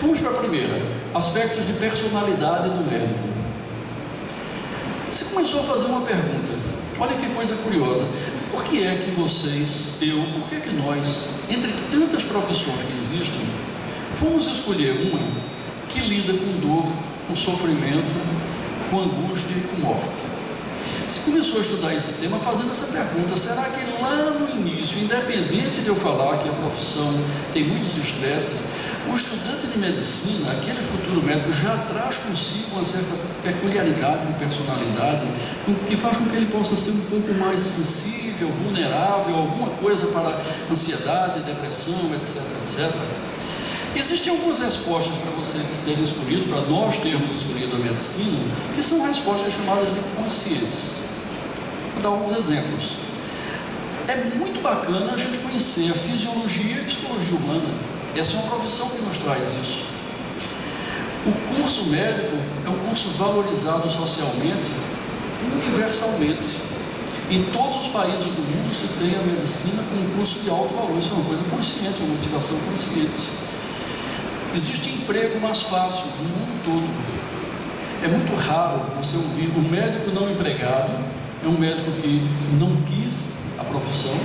Vamos para a primeira, aspectos de personalidade do médico. Você começou a fazer uma pergunta, olha que coisa curiosa, por que é que vocês, por que é que nós, entre tantas profissões que existem, fomos escolher uma que lida com dor, com sofrimento, com angústia e com morte? Você começou a estudar esse tema fazendo essa pergunta, será que lá no início, independente de eu falar que a profissão tem muitos estresses, o estudante de medicina, aquele futuro médico, já traz consigo uma certa peculiaridade de personalidade, que faz com que ele possa ser um pouco mais sensível, vulnerável, alguma coisa para ansiedade, depressão, etc, etc. Existem algumas respostas para vocês terem escolhido, para nós termos escolhido a medicina, que são respostas chamadas de conscientes. Vou dar alguns exemplos. É muito bacana a gente conhecer a fisiologia e a psicologia humana. Essa é uma profissão que nos traz isso. O curso médico é um curso valorizado socialmente, universalmente. Em todos os países do mundo se tem a medicina como um curso de alto valor. Isso é uma coisa consciente, uma motivação consciente. Existe emprego mais fácil no mundo todo. É muito raro você ouvir um médico não empregado, é um médico que não quis a profissão,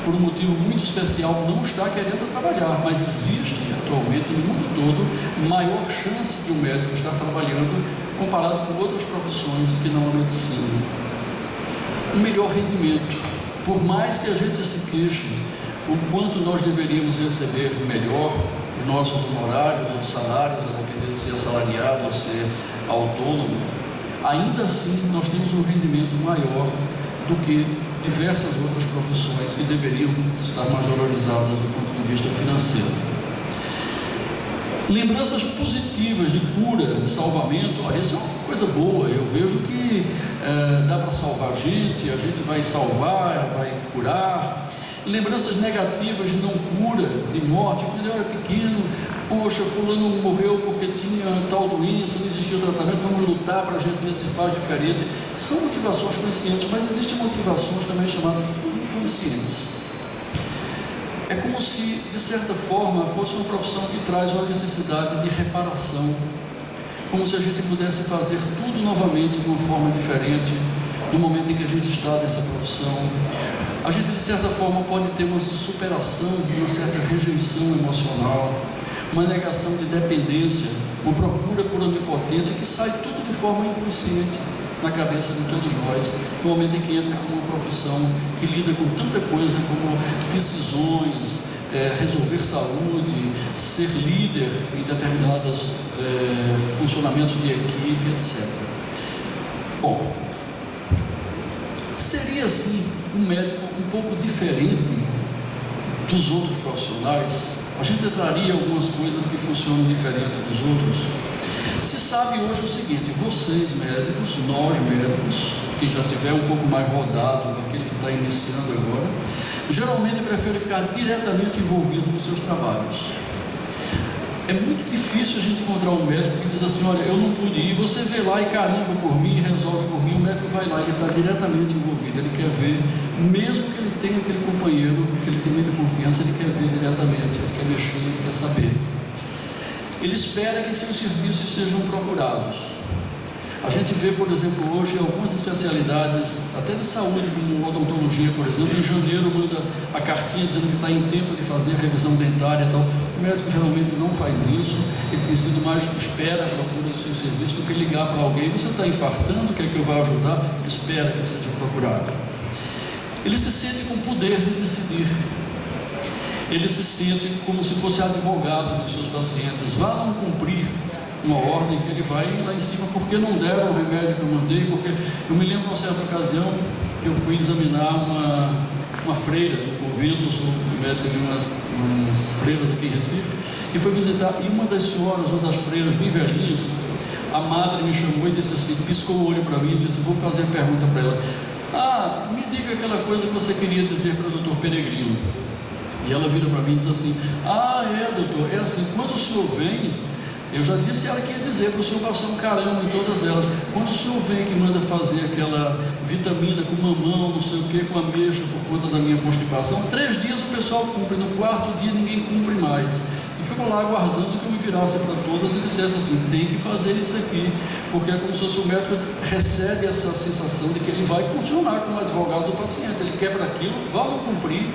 por um motivo muito especial, não está querendo trabalhar, mas existe atualmente no mundo todo maior chance de um médico estar trabalhando comparado com outras profissões que não a medicina. Um melhor rendimento, por mais que a gente se queixe o quanto nós deveríamos receber melhor os nossos honorários ou salários, a depender de ser assalariado ou ser autônomo, ainda assim nós temos um rendimento maior do que diversas outras profissões que deveriam estar mais valorizadas do ponto de vista financeiro. Lembranças positivas de cura, de salvamento, olha, isso é uma coisa boa, eu vejo que dá para salvar a gente vai salvar, vai curar. Lembranças negativas de não cura, de morte, quando eu era pequeno, poxa, fulano morreu porque tinha tal doença, não existia tratamento, vamos lutar para a gente ver se faz diferente. São motivações conscientes, mas existem motivações também chamadas inconscientes. É como se, de certa forma, fosse uma profissão que traz uma necessidade de reparação, como se a gente pudesse fazer tudo novamente de uma forma diferente no momento em que a gente está nessa profissão. A gente, de certa forma, pode ter uma superação de uma certa rejeição emocional, uma negação de dependência, uma procura por onipotência, que sai tudo de forma inconsciente na cabeça de todos nós, no momento em que entra com uma profissão que lida com tanta coisa como decisões, resolver saúde, ser líder em determinados funcionamentos de equipe, etc. Bom, seria assim um médico um pouco diferente dos outros profissionais? A gente entraria em algumas coisas que funcionam diferente dos outros. Se sabe hoje o seguinte, vocês médicos, nós médicos, quem já tiver um pouco mais rodado, aquele que está iniciando agora, geralmente prefere ficar diretamente envolvido nos seus trabalhos. É muito difícil a gente encontrar um médico que diz assim, olha, eu não pude ir, você vê lá e carimba por mim, resolve por mim, o médico vai lá, ele está diretamente envolvido, ele quer ver, mesmo que ele tenha aquele companheiro, que ele tem muita confiança, ele quer ver diretamente, ele quer mexer, ele quer saber. Ele espera que seus serviços sejam procurados. A gente vê, por exemplo, hoje algumas especialidades, até de saúde, como odontologia, por exemplo, em janeiro manda a cartinha dizendo que está em tempo de fazer a revisão dentária e tal. O médico geralmente não faz isso, ele tem sido mais espera a procura do seu serviço do que ligar para alguém, você está infartando, quer que eu vá ajudar? Ele espera que seja procurado. Ele se sente com o poder de decidir. Ele se sente como se fosse advogado dos seus pacientes. Vá não cumprir uma ordem que ele vai lá em cima, porque não deram o remédio que eu mandei, porque eu me lembro de uma certa ocasião que eu fui examinar uma freira do convento, eu sou médico de umas freiras aqui em Recife, e fui visitar, e uma das senhoras, uma das freiras bem velhinhas, a madre me chamou e disse assim, piscou o olho para mim e disse, vou fazer a pergunta para ela, me diga aquela coisa que você queria dizer para o doutor Peregrino. E ela vira para mim e diz assim, doutor, é assim, quando o senhor vem, eu já disse a ela que ia dizer para o senhor passar um caramba em todas elas. Quando o senhor vem que manda fazer aquela vitamina com mamão, não sei o que, com ameixa por conta da minha constipação, 3 dias o pessoal cumpre, no 4º dia ninguém cumpre mais. E ficou lá aguardando que eu me virasse para todas e dissesse assim: tem que fazer isso aqui, porque é como se o médico recebe essa sensação de que ele vai funcionar como advogado do paciente. Ele quer para aquilo, vai não cumprir,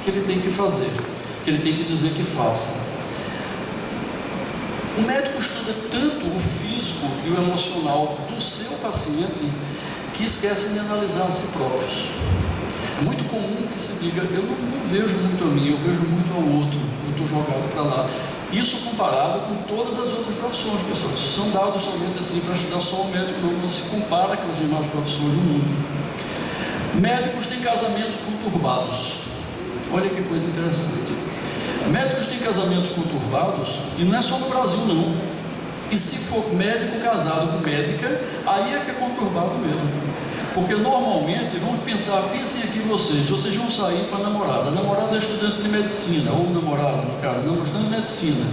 que ele tem que fazer, que ele tem que dizer que faça. O médico estuda tanto o físico e o emocional do seu paciente que esquece de analisar a si próprios. É muito comum que se diga: eu não vejo muito a mim, eu vejo muito ao outro, eu estou jogado para lá. Isso comparado com todas as outras profissões, pessoal. Isso são dados somente assim para estudar só o médico, não se compara com as demais profissões do mundo. Médicos têm casamentos conturbados. Olha que coisa interessante. Médicos têm casamentos conturbados, e não é só no Brasil não. E se for médico casado com médica, aí é que é conturbado mesmo. Porque normalmente, vamos pensar, pensem aqui vocês vão sair para namorada. A namorada é estudante de medicina, ou namorado no caso, não, estudante de medicina.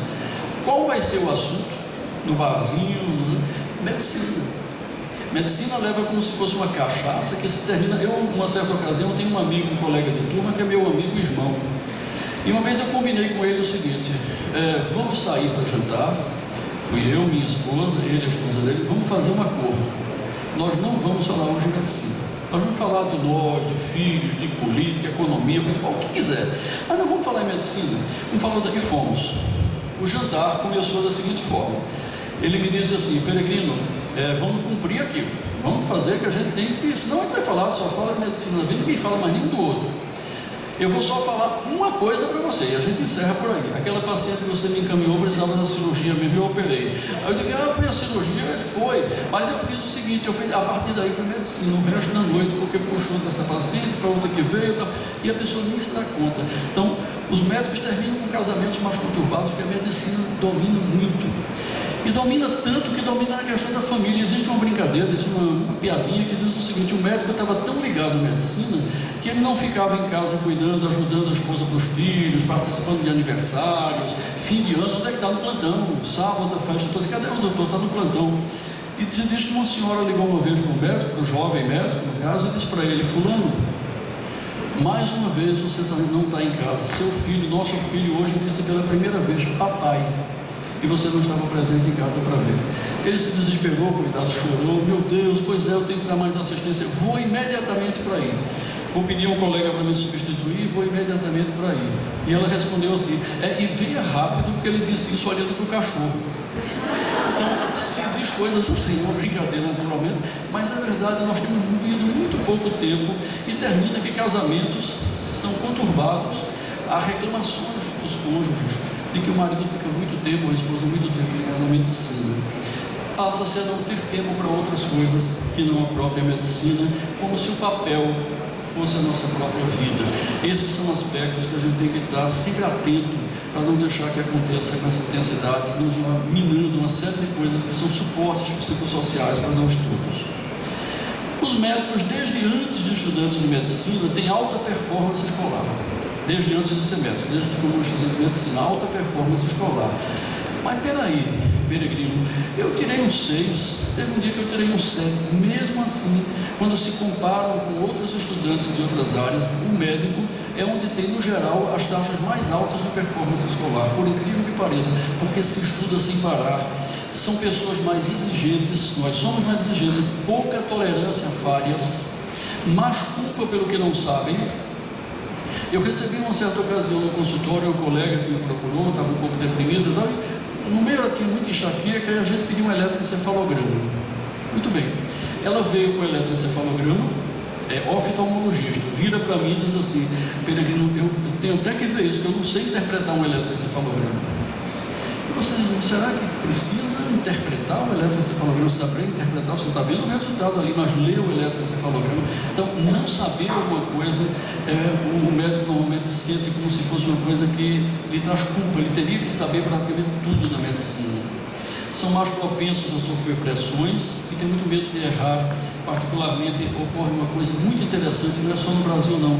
Qual vai ser o assunto? No barzinho? Medicina. Medicina leva como se fosse uma cachaça que se termina. Eu, uma certa ocasião, tenho um amigo, um colega de turma, que é meu amigo e irmão. E uma vez eu combinei com ele o seguinte: vamos sair para jantar. Fui eu, minha esposa, ele, a esposa dele, vamos fazer um acordo. Nós não vamos falar hoje de medicina. Nós vamos falar de nós, de filhos, de política, economia, futebol, o que quiser. Mas não vamos falar em medicina. Vamos falar daqui, fomos. O jantar começou da seguinte forma: ele me disse assim: Peregrino, vamos cumprir aquilo. Vamos fazer que a gente tem que, senão a gente vai falar, só fala de medicina, ninguém fala mais nem do outro. Eu vou só falar uma coisa para você e a gente encerra por aí. Aquela paciente que você me encaminhou precisava da cirurgia mesmo, eu operei. Aí eu digo: foi a cirurgia? Foi, mas eu fiz o seguinte, a partir daí foi medicina, o resto da noite, porque puxou dessa paciente para outra que veio e a pessoa nem se dá conta. Então, os médicos terminam com casamentos mais conturbados, porque a medicina domina muito. E domina tanto que domina a questão da família. Existe uma brincadeira, existe uma piadinha que diz o seguinte: o médico estava tão ligado à medicina que ele não ficava em casa cuidando, ajudando a esposa para os filhos, participando de aniversários, fim de ano. Onde é que está? No plantão, sábado, a festa toda. Cadê o doutor? Está no plantão. E se diz que uma senhora ligou uma vez para o médico, para o jovem médico, no caso, e disse para ele: fulano, mais uma vez você não está em casa. Seu filho, nosso filho, hoje disse pela primeira vez: papai. E você não estava presente em casa para ver. Ele se desesperou, coitado, chorou: meu Deus, pois eu tenho que dar mais assistência, vou imediatamente para aí. Vou pedir a um colega para me substituir, vou imediatamente para aí. E ela respondeu assim: e venha rápido, porque ele disse isso olhando para o cachorro. Então, se diz coisas assim, é uma brincadeira naturalmente, mas na verdade nós temos vivido muito pouco tempo e termina que casamentos são conturbados. Há reclamações dos cônjuges de que o marido fica muito tempo, a esposa muito tempo ligada à medicina. Passa-se a não ter tempo para outras coisas que não a própria medicina, como se o papel fosse a nossa própria vida. Esses são aspectos que a gente tem que estar sempre atento para não deixar que aconteça com essa intensidade, nos minando uma série de coisas que são suportes psicossociais para nós todos. Os médicos, desde antes de estudantes de medicina, têm alta performance escolar. Desde antes de ser médico, desde como estudante de medicina, alta performance escolar. Mas peraí, Peregrino, eu tirei um 6, teve um dia que eu tirei um 7. Mesmo assim, quando se comparam com outros estudantes de outras áreas, o médico é onde tem, no geral, as taxas mais altas de performance escolar, por incrível que pareça, porque se estuda sem parar. São pessoas mais exigentes, nós somos mais exigentes, pouca tolerância a falhas, mais culpa pelo que não sabem. Eu recebi uma certa ocasião no consultório um colega que me procurou, estava um pouco deprimido, e no meio ela tinha muita enxaqueca e a gente pediu um eletroencefalograma. Muito bem, ela veio com o eletroencefalograma, oftalmologista, vira para mim e diz assim: Peregrino, eu tenho até que ver isso, porque eu não sei interpretar um eletroencefalograma. E você diz: será que precisa interpretar o eletroencefalograma, saber interpretar? Você está vendo o resultado ali, mas ler o eletroencefalograma. Então, não saber alguma coisa, o médico normalmente sente como se fosse uma coisa que lhe traz culpa. Ele teria que saber praticamente tudo da medicina. São mais propensos a sofrer pressões e tem muito medo de errar. Particularmente, ocorre uma coisa muito interessante, não é só no Brasil não.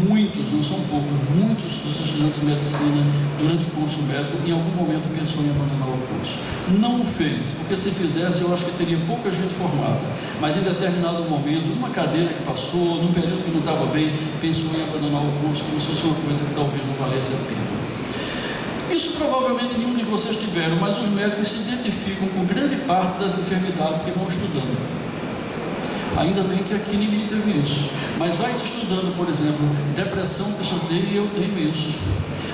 Muitos, não são poucos, muitos dos estudantes de medicina, durante o curso médico, em algum momento pensou em abandonar o curso. Não o fez, porque se fizesse, eu acho que teria pouca gente formada. Mas em determinado momento, numa cadeira que passou, num período que não estava bem, pensou em abandonar o curso, como se fosse uma coisa que talvez não valesse a pena. isso provavelmente nenhum de vocês tiveram, mas os médicos se identificam com grande parte das enfermidades que vão estudando. Ainda bem que aqui ninguém teve isso. Mas vai se estudando, por exemplo, depressão, pessoa teve e eu tenho isso.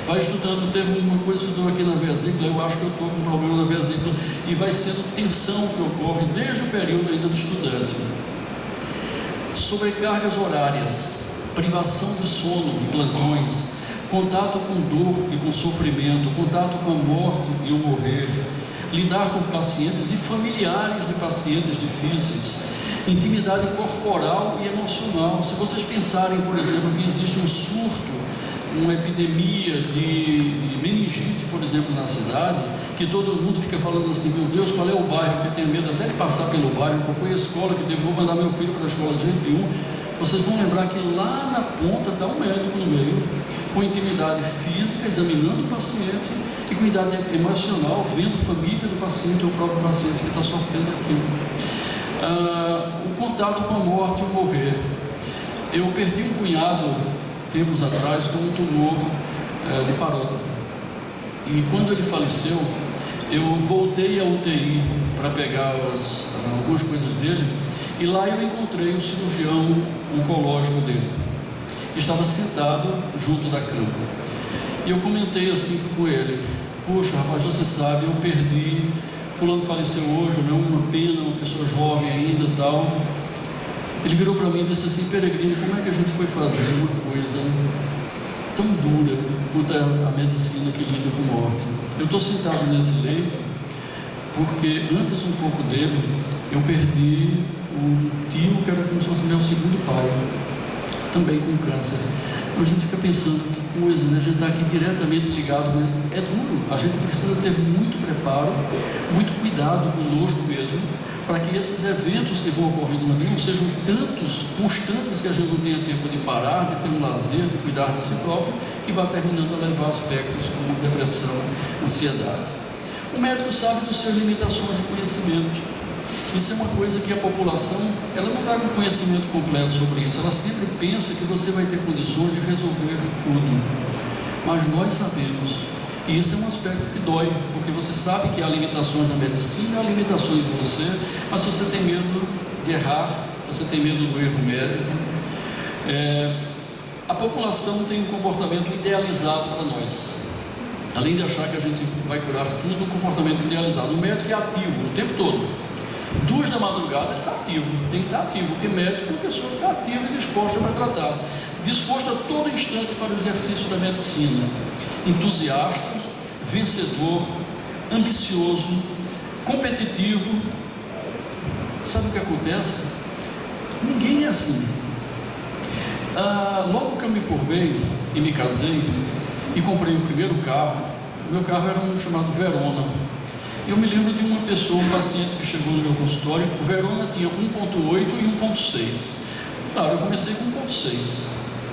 Vai estudando, teve uma coisa, estudou aqui na vesícula, eu acho que eu estou com um problema na vesícula, e vai sendo tensão que ocorre desde o período ainda do estudante. Sobrecargas horárias, privação de sono, de plantões, contato com dor e com sofrimento, contato com a morte e o morrer, lidar com pacientes e familiares de pacientes difíceis, intimidade corporal e emocional. Se vocês pensarem, por exemplo, que existe um surto, uma epidemia de meningite, por exemplo, na cidade, que todo mundo fica falando assim, meu Deus, qual é o bairro, que eu tenho medo até de passar pelo bairro, qual foi a escola que eu vou mandar meu filho para a escola de jeito nenhum. Vocês vão lembrar que lá na ponta está um médico no meio, com intimidade física, examinando o paciente, e com intimidade emocional, vendo a família do paciente ou o próprio paciente que está sofrendo aquilo. O contato com a morte e o morrer. Eu perdi um cunhado tempos atrás com um tumor de parótida, e quando ele faleceu, eu voltei à UTI para pegar algumas coisas dele, e lá eu encontrei o cirurgião oncológico dele. Estava sentado junto da cama, e eu comentei assim com ele: poxa rapaz, você sabe, eu perdi, fulano faleceu hoje, não, uma pena, uma pessoa jovem ainda e tal. Ele virou para mim e disse assim: Peregrino, como é que a gente foi fazer uma coisa tão dura quanto a medicina que lida com morte? Eu estou sentado nesse leito porque antes um pouco dele eu perdi um tio que era como se fosse meu segundo pai, também com câncer. A gente fica pensando, que coisa, né? A gente está aqui diretamente ligado, né? É duro, a gente precisa ter muito preparo, muito cuidado conosco mesmo, para que esses eventos que vão ocorrendo na vida não sejam tantos, constantes, que a gente não tenha tempo de parar, de ter um lazer, de cuidar de si próprio, que vá terminando a levar aspectos como depressão, ansiedade. O médico sabe das suas limitações de conhecimento. Isso é uma coisa que a população, ela não está com conhecimento completo sobre isso, ela sempre pensa que você vai ter condições de resolver tudo, mas nós sabemos, e isso é um aspecto que dói, porque você sabe que há limitações na medicina, há limitações em você, mas você tem medo de errar, você tem medo do erro médico. A população tem um comportamento idealizado para nós, além de achar que a gente vai curar tudo, um comportamento idealizado. O médico é ativo o tempo todo. 2 da madrugada ele está ativo, tem que estar ativo, porque médico é uma pessoa que está ativa e disposta para tratar, disposta a todo instante para o exercício da medicina, entusiasta, vencedor, ambicioso, competitivo. Sabe o que acontece? Ninguém é assim. Logo que eu me formei e me casei e comprei o primeiro carro, o meu carro era um chamado Verona. Eu me lembro de uma pessoa, um paciente que chegou no meu consultório. O Verona tinha 1.8 e 1.6. Claro, eu comecei com 1.6.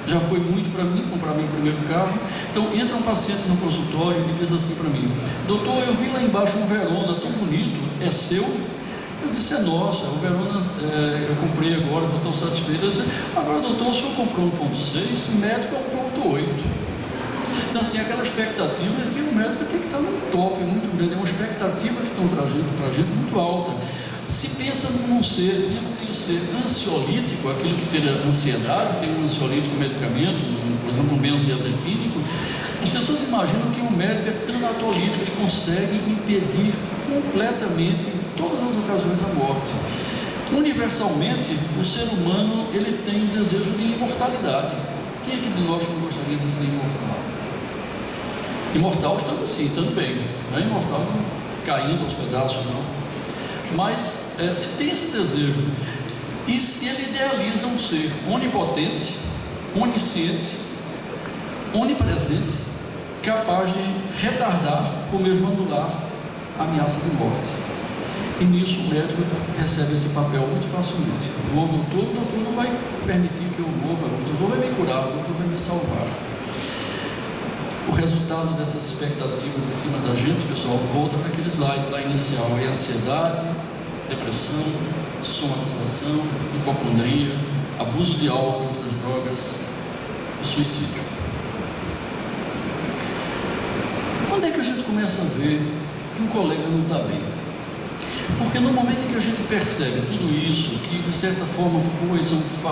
Já foi muito para mim comprar meu primeiro carro. Então entra um paciente no consultório e diz assim para mim: doutor, eu vi lá embaixo um Verona tão bonito, é seu? Eu disse: é nosso, o Verona eu comprei agora, estou tão satisfeito. Eu disse: agora doutor, o senhor comprou 1.6, o médico é 1.8. Então, assim, aquela expectativa é que o médico aqui está num top muito grande, é uma expectativa que estão trazendo para a gente muito alta. Se pensa num ser, mesmo que ele ser ansiolítico, aquilo que tem ansiedade, tem um ansiolítico medicamento, por exemplo, um benzodiazepínico, as pessoas imaginam que o médico é tanatolítico, ele consegue impedir completamente, em todas as ocasiões, a morte. Universalmente, o ser humano ele tem um desejo de imortalidade. Quem é que de nós não gostaria de ser imortal? Imortal estando assim, também, não é imortal caindo aos pedaços, não. Mas se tem esse desejo, e se ele idealiza um ser onipotente, onisciente, onipresente, capaz de retardar ou mesmo anular a ameaça de morte. E nisso o médico recebe esse papel muito facilmente. O doutor não vai permitir que eu morra, o doutor vai me curar, o doutor vai me salvar. O resultado dessas expectativas em cima da gente, pessoal, volta para aquele slide lá inicial: é ansiedade, depressão, somatização, hipocondria, abuso de álcool, outras drogas e suicídio. Quando é que a gente começa a ver que um colega não está bem? Porque no momento em que a gente percebe tudo isso, que de certa forma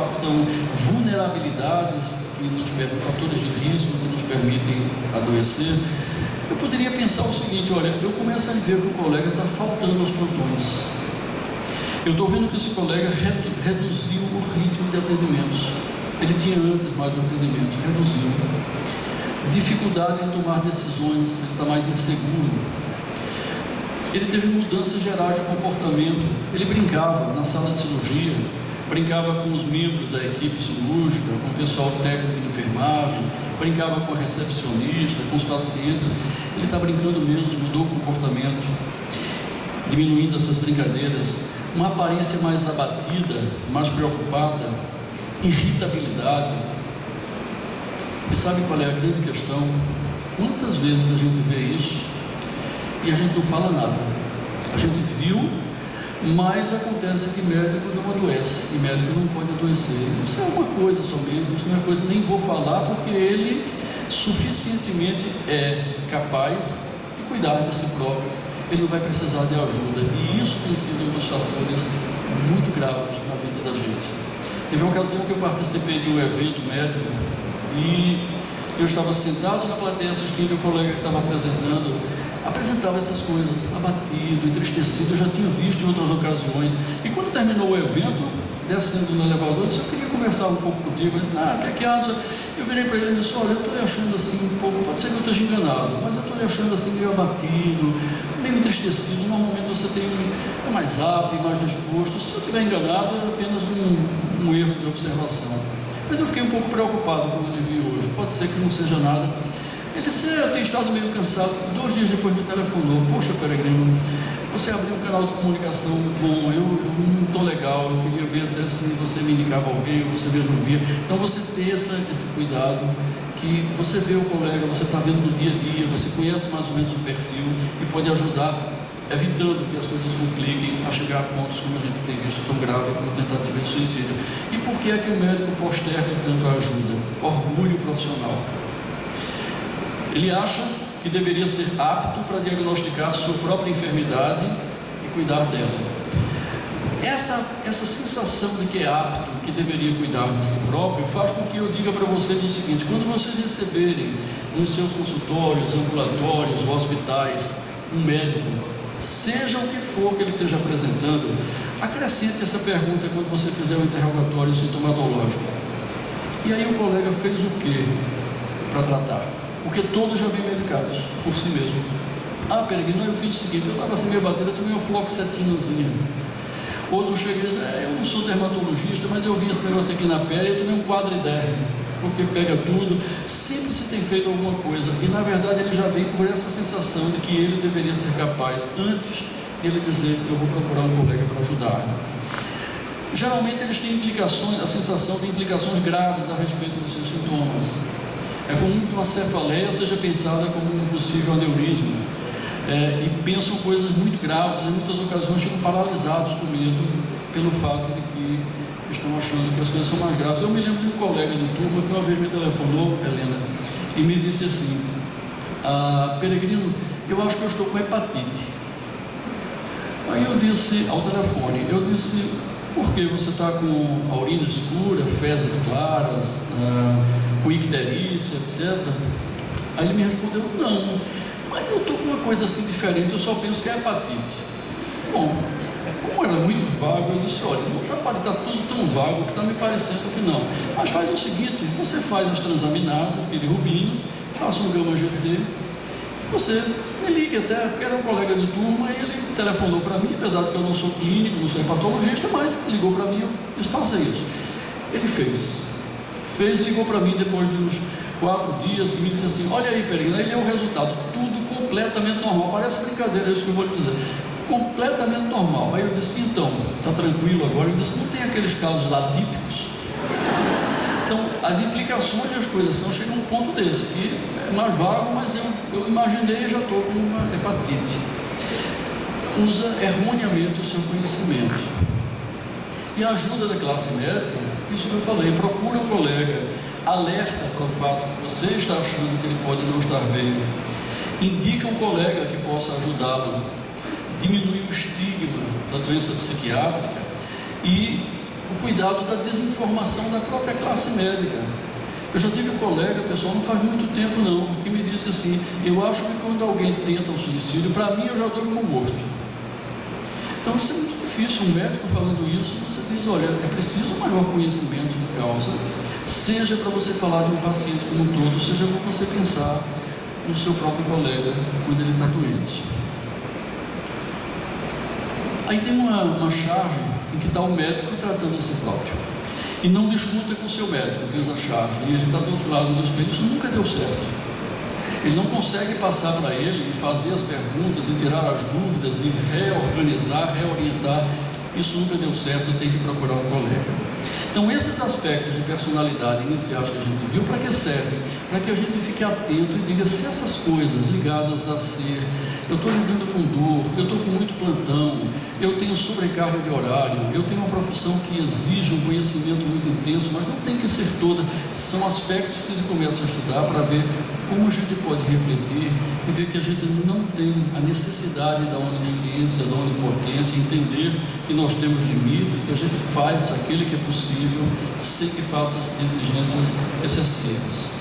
são vulnerabilidades que nos permitem, fatores de risco que nos permitem adoecer, eu poderia pensar o seguinte: olha, eu começo a ver que o colega está faltando aos plantões. Eu estou vendo que esse colega reduziu o ritmo de atendimentos. Ele tinha antes mais atendimentos, reduziu. Dificuldade em tomar decisões, ele está mais inseguro. Ele teve mudanças gerais de comportamento. Ele brincava na sala de cirurgia, brincava com os membros da equipe cirúrgica, com o pessoal técnico de enfermagem, brincava com a recepcionista, com os pacientes. Ele está brincando menos, mudou o comportamento, diminuindo essas brincadeiras. Uma aparência mais abatida, mais preocupada, irritabilidade. E sabe qual é a grande questão? Quantas vezes a gente vê isso e a gente não fala nada? A gente viu, mas acontece que médico não adoece, e médico não pode adoecer. Isso é uma coisa somente, isso não é coisa, nem vou falar, porque ele suficientemente é capaz de cuidar de si próprio. Ele não vai precisar de ajuda, e isso tem sido um dos fatores muito graves na vida da gente. Teve uma ocasião que eu participei de um evento médico e eu estava sentado na plateia assistindo, e o colega que estava apresentava essas coisas, abatido, entristecido. Eu já tinha visto em outras ocasiões, e quando terminou o evento, descendo no elevador, eu disse: eu queria conversar um pouco contigo. O que é que acha? Eu virei para ele e disse: olha, eu estou lhe achando assim um pouco, pode ser que eu esteja enganado, mas eu estou lhe achando assim meio abatido, meio entristecido. Normalmente você é mais apto e mais disposto. Se eu estiver enganado, é apenas um erro de observação. Mas eu fiquei um pouco preocupado quando ele vi hoje. Pode ser que não seja nada. Ele disse: eu tenho estado meio cansado. 2 dias depois me telefonou: poxa, Peregrino, você abriu um canal de comunicação bom, eu não estou legal, eu queria ver até se você me indicava alguém, ou você mesmo via. Então você ter esse cuidado, que você vê o colega, você está vendo no dia a dia, você conhece mais ou menos o perfil e pode ajudar, evitando que as coisas compliquem a chegar a pontos como a gente tem visto tão grave como tentativa de suicídio. E por que é que o médico posterga tanto a ajuda? Orgulho profissional. Ele acha que deveria ser apto para diagnosticar sua própria enfermidade e cuidar dela. Essa sensação de que é apto, que deveria cuidar de si próprio, faz com que eu diga para vocês o seguinte: quando vocês receberem nos seus consultórios, ambulatórios ou hospitais um médico, seja o que for que ele esteja apresentando, acrescente essa pergunta quando você fizer o interrogatório sintomatológico: e aí o colega fez o que para tratar? Porque todos já vêm medicados por si mesmo. Peregrino, eu fiz o seguinte: eu estava assim meio batido, eu tomei uma fluoxetinazinha. Outro chega e diz: eu não sou dermatologista, mas eu vi esse negócio aqui na pele, eu tomei um quadriderme, porque pega tudo. Sempre se tem feito alguma coisa, e na verdade ele já vem por essa sensação de que ele deveria ser capaz, antes ele dizer: eu vou procurar um colega para ajudar. Geralmente eles têm implicações, a sensação de implicações graves a respeito dos seus sintomas. É comum que uma cefaleia seja pensada como um possível aneurisma, e pensam coisas muito graves, e em muitas ocasiões ficam paralisados com medo pelo fato de que estão achando que as coisas são mais graves. Eu me lembro de um colega de turma que uma vez me telefonou, Helena, e me disse assim: Peregrino, eu acho que eu estou com hepatite. Aí eu disse ao telefone, por que você está com a urina escura, fezes claras, com icterícia, etc. Aí ele me respondeu: não, mas eu estou com uma coisa assim diferente, eu só penso que é hepatite. Bom, como era muito vago, eu disse: olha, não está tudo tão vago que está me parecendo que não. Mas faz o seguinte: você faz as transaminases, bilirrubinas, faça um gama-GT, você me ligue até, porque era um colega de turma, e ele telefonou para mim, apesar de que eu não sou clínico, não sou hepatologista, mas ligou para mim, eu disse: faça isso. Ele fez, ligou para mim depois de uns 4 dias e me disse assim: olha aí, Peregrino, ele é o resultado, tudo completamente normal, parece brincadeira, é isso que eu vou lhe dizer, completamente normal. Aí eu disse: então, está tranquilo agora? Ele disse: não tem aqueles casos atípicos? Então, as implicações das coisas chegam a um ponto desse, que é mais vago, mas eu imaginei e já estou com uma hepatite. Usa erroneamente o seu conhecimento. E a ajuda da classe médica, isso que eu falei: procura um colega, alerta para o fato que você está achando que ele pode não estar bem, indica um colega que possa ajudá-lo, diminuir o estigma da doença psiquiátrica e o cuidado da desinformação da própria classe médica. Eu já tive um colega, pessoal, não faz muito tempo não, que me disse assim: eu acho que quando alguém tenta o suicídio, para mim eu já dou como morto. Então isso é muito difícil, um médico falando isso, você diz: olha, é preciso maior conhecimento da causa, seja para você falar de um paciente como um todo, seja para você pensar no seu próprio colega quando ele está doente. Aí tem uma charge em que está o médico tratando a si próprio e não discuta com o seu médico, diz a charge, e ele está do outro lado do espelho. Isso nunca deu certo. Ele não consegue passar para ele e fazer as perguntas e tirar as dúvidas e reorganizar, reorientar. Isso nunca deu certo, tem que procurar um colega. Então esses aspectos de personalidade iniciais que a gente viu, para que servem? Para que a gente fique atento e diga: se essas coisas ligadas a ser, eu estou lidando com dor, eu estou com muito plantão, eu tenho sobrecarga de horário, eu tenho uma profissão que exige um conhecimento muito intenso, mas não tem que ser toda. São aspectos que você começa a estudar para ver como a gente pode refletir e ver que a gente não tem a necessidade da onisciência, da onipotência, entender que nós temos limites, que a gente faz aquele que é possível sem que faça as exigências excessivas.